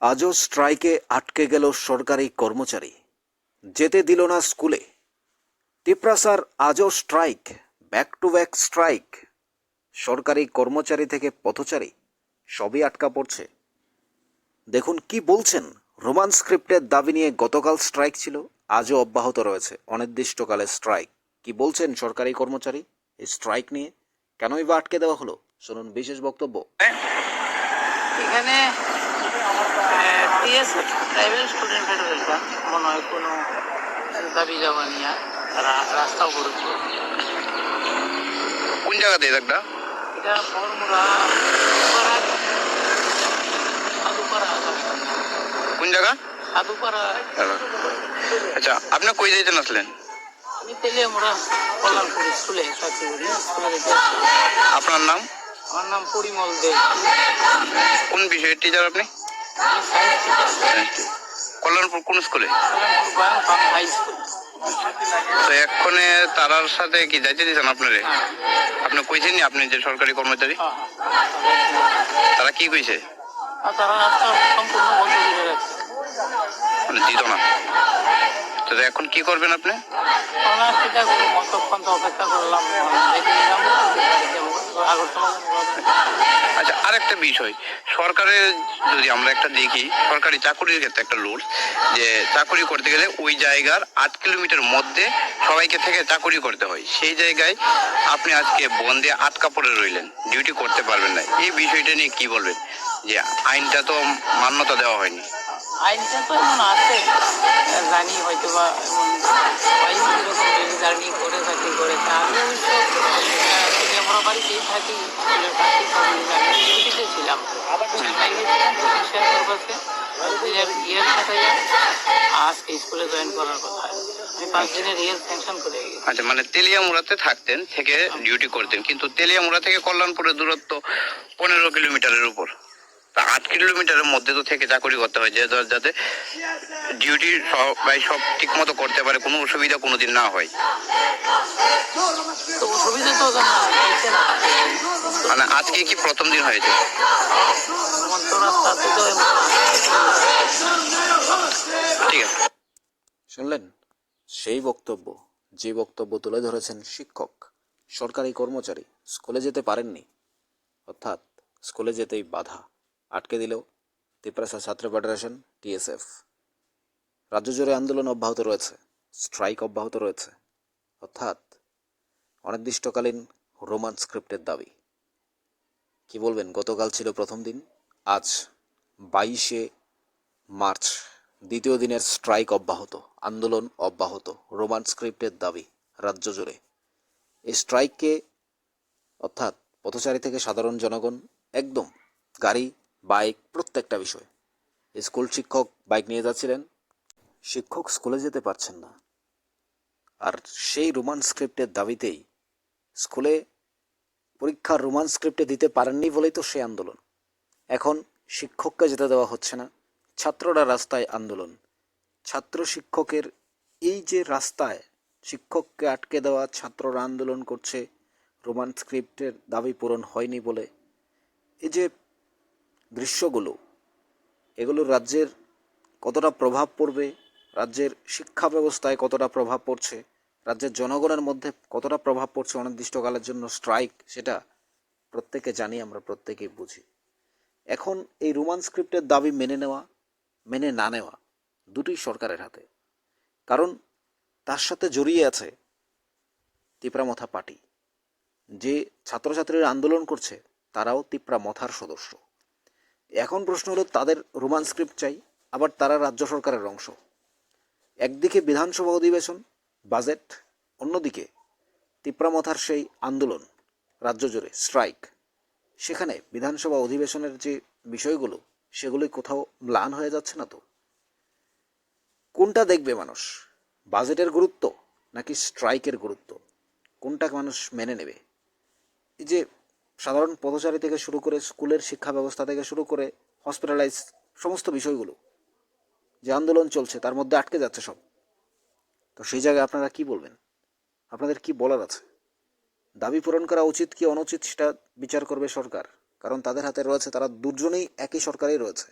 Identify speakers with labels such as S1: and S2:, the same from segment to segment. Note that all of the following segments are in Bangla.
S1: আজও স্ট্রাইকে আটকে গেল সরকারি কর্মচারী, যেতে দিল না স্কুলে। তিপ্রাসার আজও strike, back to back strike. সরকারি কর্মচারী থেকে পথচারী সবই আটকা পড়ছে। দেখুন কি বলছেন। রোমান স্ক্রিপ্টের দাবি নিয়ে গতকাল স্ট্রাইক ছিল, আজও অব্যাহত রয়েছে অনির্দিষ্টকালের স্ট্রাইক। কি বলছেন সরকারি কর্মচারী এই স্ট্রাইক নিয়ে? কেনই বা আটকে দেওয়া হলো? শুনুন বিশেষ বক্তব্য।
S2: এখানে টিএসএফ ট্রাইবাল স্টুডেন্ট ফেডারেশন মনে হয় কোনো দাবি জমা নিয়ে তারা রাস্তা অবরোধ করবে।
S3: কোন জায়গাতে এটা?
S2: এটা বড়মুড়া সাধুপাড়া।
S3: কোন জায়গা?
S2: সাধুপাড়া।
S3: আচ্ছা, আপনি কই যাইতেন আসলেন?
S2: আমি তেলিয়ামুড়া কল্যাণপুর স্কুলে চাকরি করি।
S3: আপনার নাম?
S2: আমার নাম পরিমল দে।
S3: কোন বিষয়ের টিচার আপনি?
S2: Science teacher.
S3: কল্যাণপুর কোন স্কুলে?
S2: কল্যাণপুর বায়ং হাই স্কুল।
S3: তো এক্ষণে তারার সাথে কি যাইতে দিচ্ছেন আপনারে? আপনি কইছেন আপনি যে সরকারি কর্মচারী, তারা কি কইছে?
S2: তারা রাস্তা সম্পূর্ণ বন্ধ করে রাখছে,
S3: মানে দিত না। তো এখন কি করবেন আপনি?
S2: কতক্ষণ তো অপেক্ষা করলাম,
S3: আচ্ছা, আরেকটা বিষয়, সরকারের যদি আমরা একটা দেখি, সরকারি চাকরির ক্ষেত্রে একটা রুল যে চাকরি করতে গেলে ওই জায়গার 8 কিলোমিটার মধ্যে সবাইকে থেকে চাকরি করতে হয়। সেই জায়গায় আপনি আজকে বন্ধে আটকা পড়ে রইলেন, ডিউটি করতে পারবেন না। এই বিষয়টা নিয়ে কি বলবেন? যে আইনটা তো মান্যতা দেওয়া হয়নি।
S2: আইনটা তো এমন আছে, জানি হয়তো বা এমন সবাই এরকম জার্নি করে চাকরি করে। আমি অবশ্য আমরা বাড়িতেই থাকি, স্কুলের পাশেই থাকি, ছুটিতে ছিলাম। ইয়ের সাথে আজকে স্কুলে জয়েন করার কথা। আমি 5 দিনের রিয়েল স্যাংশন করে গেছি।
S3: আচ্ছা, মানে তেলিয়ামুড়াতে থাকতেন, থেকে ডিউটি করতেন, কিন্তু তেলিয়ামুড়া থেকে কল্যাণপুরের দূরত্ব 15 কিলোমিটারের উপর। তা 8 কিলোমিটারের মধ্যে তো থেকে চাকরি করতে হয়, যাতে ডিউটি সবাই সব ঠিক মতো করতে পারে, কোনো অসুবিধা কোনোদিন না হয়।
S2: তো অসুবিধা তো হয়েছে না।
S3: মানে আজকে কি প্রথম দিন হয়েছে? ঠিক আছে,
S1: শুনলেন সেই বক্তব্য, যে বক্তব্য তুলে ধরেছেন শিক্ষক, সরকারি কর্মচারী স্কুলে যেতে পারেননি, অর্থাৎ স্কুলে যেতেই বাধা, আটকে দিল তিপ্রাসা ছাত্র ফেডারেশন টিএসএফ। রাজ্য জুড়ে আন্দোলন অব্যাহত রয়েছে, স্ট্রাইক অব্যাহত রয়েছে, অর্থাৎ অনির্দিষ্টকালীন রোমান স্ক্রিপ্টের দাবি। কি বলবেন? গতকাল ছিল প্রথম দিন, আজ 22শে মার্চ দ্বিতীয় দিনের স্ট্রাইক অব্যাহত, আন্দোলন অব্যাহত, রোমান স্ক্রিপ্টের দাবি রাজ্য জুড়ে। এই স্ট্রাইককে, অর্থাৎ পথচারী থেকে সাধারণ জনগণ, একদম গাড়ি বাইক প্রত্যেকটা বিষয়। স্কুল শিক্ষক বাইক নিয়ে যাচ্ছিলেন, শিক্ষক স্কুলে যেতে পারছেন না, আর সেই রোমান স্ক্রিপ্টের দাবিতেই স্কুলে পরীক্ষার রোমান স্ক্রিপ্টে দিতে পারেননি বলেই তো সেই আন্দোলন। এখন শিক্ষককে যেতে দেওয়া হচ্ছে না, ছাত্ররা রাস্তায় আন্দোলন। ছাত্র শিক্ষকের এই যে রাস্তায় শিক্ষককে আটকে দেওয়া, ছাত্ররা আন্দোলন করছে রোমান স্ক্রিপ্টের দাবি পূরণ হয়নি বলে। এই যে দৃশ্যগুলো, এগুলো রাজ্যের কতটা প্রভাব পড়বে, রাজ্যের শিক্ষা ব্যবস্থায় কতটা প্রভাব পড়ছে, রাজ্যের জনগণের মধ্যে কতটা প্রভাব পড়ছে অনির্দিষ্টকালের জন্য স্ট্রাইক, সেটা প্রত্যেকে জানি, আমরা প্রত্যেকেই বুঝি। এখন এই রোমান স্ক্রিপ্টের দাবি মেনে নেওয়া, মেনে না নেওয়া দুটোই সরকারের হাতে। কারণ তার সাথে জড়িয়ে আছে তিপ্রামথা পার্টি। যে ছাত্রছাত্রীরা আন্দোলন করছে তারাও তিপ্রামথার সদস্য। এখন প্রশ্ন হলো, তাদের রোমান স্ক্রিপ্ট চাই, আবার তারা রাজ্য সরকারের অংশ। একদিকে বিধানসভা অধিবেশন, বাজেট, অন্যদিকে তিপ্রামথার সেই আন্দোলন রাজ্য জুড়ে স্ট্রাইক। সেখানে বিধানসভা অধিবেশনের যে বিষয়গুলো, সেগুলোই কোথাও ম্লান হয়ে যাচ্ছে না তো? কোনটা দেখবে মানুষ? বাজেটের গুরুত্ব নাকি স্ট্রাইকের গুরুত্ব? কোনটা মানুষ মেনে নেবে? এই যে সাধারণ পথচারী থেকে শুরু করে স্কুলের শিক্ষা ব্যবস্থা থেকে শুরু করে হসপিটালাইজ সমস্ত বিষয়গুলো, যে আন্দোলন চলছে তার মধ্যে আটকে যাচ্ছে সব। তো সেই জায়গায় আপনারা কি বলবেন? আপনাদের কি বলার আছে? দাবি পূরণ করা উচিত কি অনুচিত সেটা বিচার করবে সরকার, কারণ তাদের হাতে রয়েছে, তারা দুজনেই একই সরকারেই রয়েছে।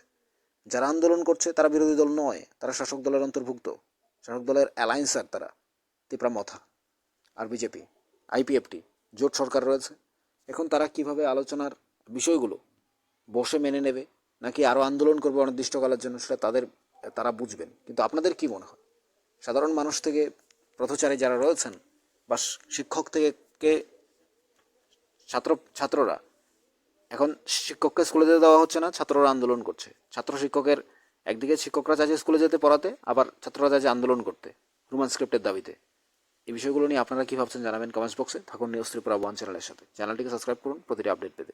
S1: যারা আন্দোলন করছে তারা বিরোধী দল নয়, তারা শাসক দলের অন্তর্ভুক্ত, শাসক দলের অ্যালায়েন্সার তারা, তিপ্রামথা আর বিজেপি, আইপিএফটি জোট সরকার রয়েছে। এখন তারা কিভাবে আলোচনার বিষয়গুলো বসে মেনে নেবে নাকি আরও আন্দোলন করবে অনির্দিষ্টকালের জন্য, সেটা তারা বুঝবেন। কিন্তু আপনাদের কি মনে হয়, সাধারণ মানুষ থেকে পথচারী যারা রয়েছেন বা শিক্ষক থেকে ছাত্ররা, এখন শিক্ষককে স্কুলে যেতে দেওয়া হচ্ছে না, ছাত্ররা আন্দোলন করছে। ছাত্র শিক্ষকের একদিকে শিক্ষকরা চাইছে স্কুলে যেতে পড়াতে, আবার ছাত্ররা চাইছে আন্দোলন করতে রোমান স্ক্রিপ্টের দাবিতে। এই বিষয়গুলো নিয়ে আপনারা কী ভাবছেন জানাবেন কমেন্টস বক্সে। থাকুন নিউজ ত্রিপুরা 1 চ্যানেলের সাথে। চ্যানেলটিকে সাবস্ক্রাইব করুন প্রতিটি আপডেট পেতে।